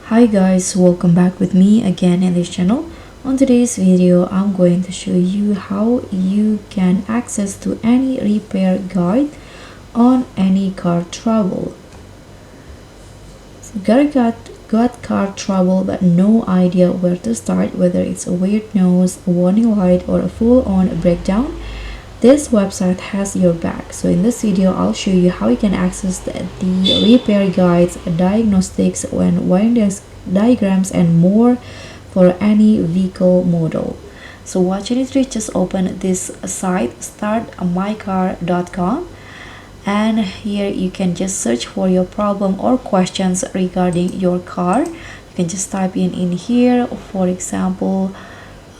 Hi guys, welcome back with me again in this channel. On today's video, I'm going to show you how you can access to any repair guide on any car trouble. So got car trouble but no idea where to start, whether it's a weird nose, a warning light, or a full-on breakdown. This website has your back. So in this video, I'll show you how you can access the repair guides, diagnostics, and wiring diagrams, and more for any vehicle model. So what you need to do is just open this site, startmycar.com, and here you can just search for your problem or questions regarding your car. You can just type in here. For example,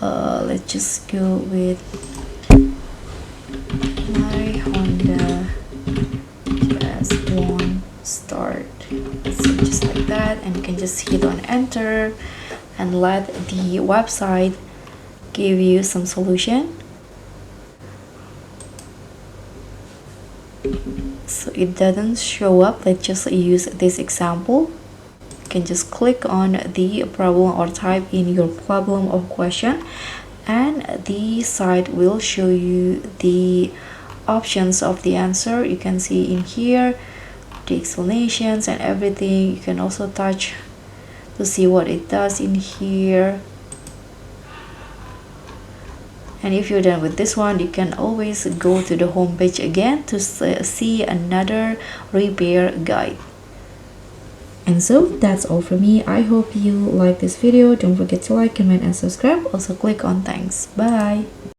let's just go with my Honda just won't start. So just like that, and you can just hit on enter and let the website give you some solution. So it doesn't show up. Let's just use this example. You can just click on the problem or type in your problem or question, and the site will show you the options of the answer. You can see in here the explanations and everything. You can also touch to see what it does in here. And if you're done with this one, you can always go to the home page again to see another repair guide. And so that's all for me. I hope you like this video. Don't forget to like, comment, and subscribe. Also click on thanks. Bye.